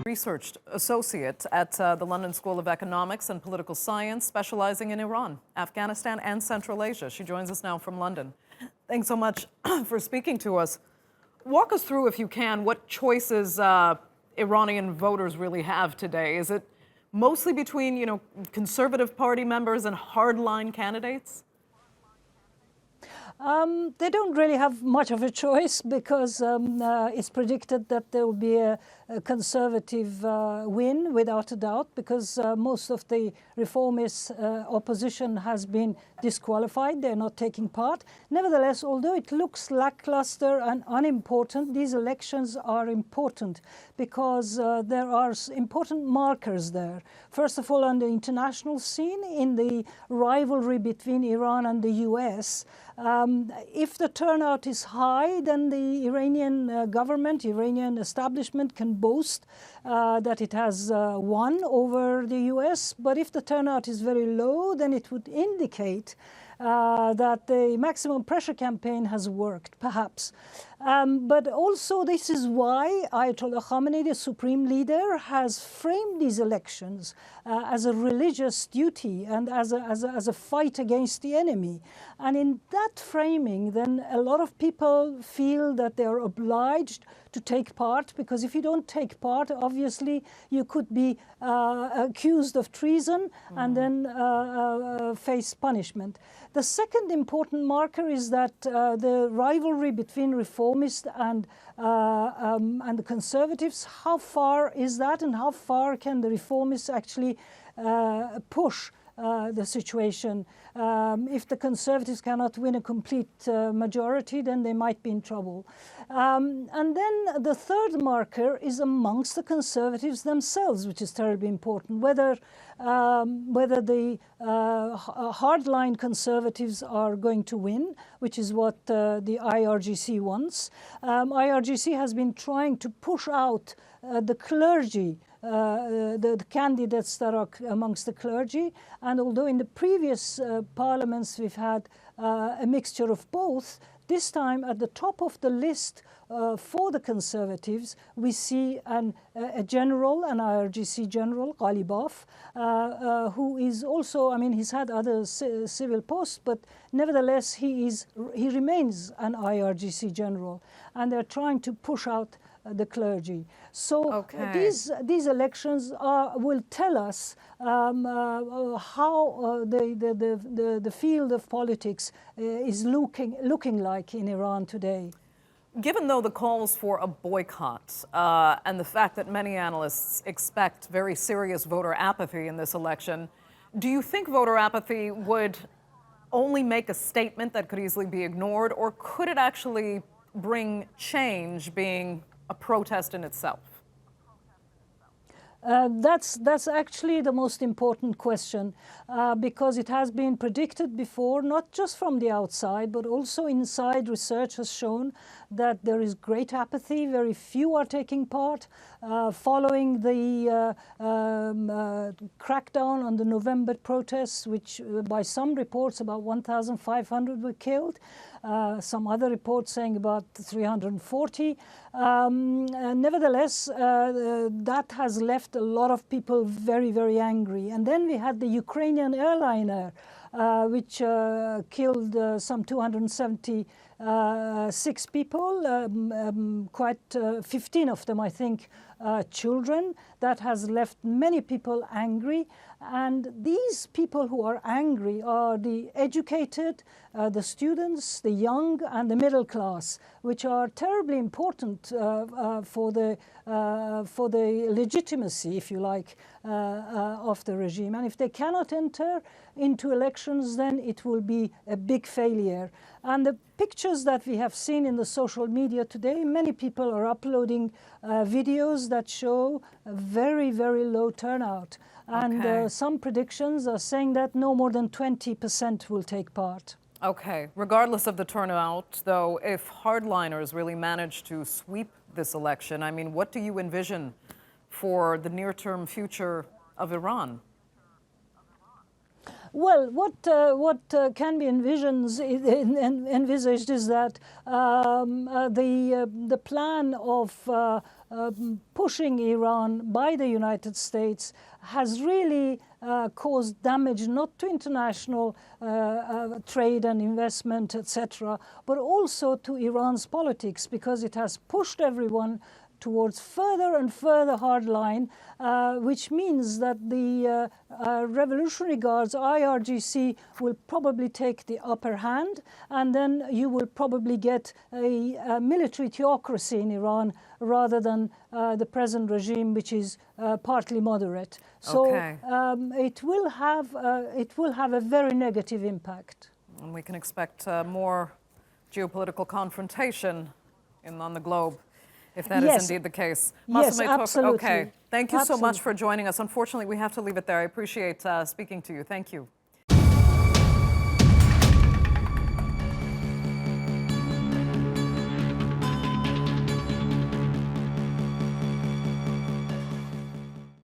Research Associate at the London School of Economics and Political Science, specializing in Iran, Afghanistan, and Central Asia. She joins us now from London. Thanks so much for speaking to us. Walk us through, if you can, what choices Iranian voters really have today. Is it mostly between, conservative party members and hardline candidates? They don't really have much of a choice because it's predicted that there will be a conservative win without a doubt, because most of the reformist opposition has been disqualified. They're not taking part. Nevertheless, although it looks lackluster and unimportant, these elections are important because there are important markers there. First of all, on the international scene, in the rivalry between Iran and the US, if the turnout is high, then the Iranian government, Iranian establishment can boast that it has won over the US. But if the turnout is very low, then it would indicate that the maximum pressure campaign has worked, perhaps. But also this is why Ayatollah Khamenei, the supreme leader, has framed these elections as a religious duty and as a fight against the enemy. And in that framing, then a lot of people feel that they are obliged to take part, because if you don't take part, obviously you could be accused of treason and then face punishment. The second important marker is that the rivalry between reformists and the conservatives, how far is that, and how far can the reformists actually push the situation? If the conservatives cannot win a complete majority, then they might be in trouble. And then the third marker is amongst the conservatives themselves, which is terribly important. Whether the hardline conservatives are going to win, which is what the IRGC wants. IRGC has been trying to push out the clergy, the candidates that are amongst the clergy. And although in the previous parliaments we've had a mixture of both, this time at the top of the list for the conservatives, we see a general, an IRGC general, Ghalibaf, who is also, he's had other civil posts, but nevertheless he remains an IRGC general, and they're trying to push out the clergy. So these elections will tell us how the field of politics is looking like in Iran today. Given, though, the calls for a boycott and the fact that many analysts expect very serious voter apathy in this election, do you think voter apathy would only make a statement that could easily be ignored, or could it actually bring change, being a protest in itself? That's actually the most important question, because it has been predicted before, not just from the outside, but also inside. Research has shown that there is great apathy. Very few are taking part. Following the crackdown on the November protests, which by some reports about 1,500 were killed, some other reports saying about 340. Nevertheless, that has left a lot of people very, very angry. And then we had the Ukrainian airliner, which killed some 276 people, 15 of them, I think, children. That has left many people angry. And these people who are angry are the educated, the students, the young, and the middle class, which are terribly important for the legitimacy, if you like, of the regime. And if they cannot enter into elections, then it will be a big failure. And the pictures that we have seen in the social media today, many people are uploading videos that show a very, very low turnout. And some predictions are saying that no more than 20% will take part. Okay. Regardless of the turnout, though, if hardliners really manage to sweep this election, what do you envision for the near-term future of Iran? Well, what can be envisaged is that the plan of pushing Iran by the United States has really caused damage not to international trade and investment, etc., but also to Iran's politics, because it has pushed everyone towards further and further hardline, which means that the Revolutionary Guards, IRGC, will probably take the upper hand, and then you will probably get a military theocracy in Iran rather than the present regime, which is partly moderate. So it will have a very negative impact. And we can expect more geopolitical confrontation on the globe, if that is indeed the case. Yes, Massoumeh Torfeh, absolutely. okay. Thank you so much for joining us. Unfortunately, we have to leave it there. I appreciate speaking to you. Thank you.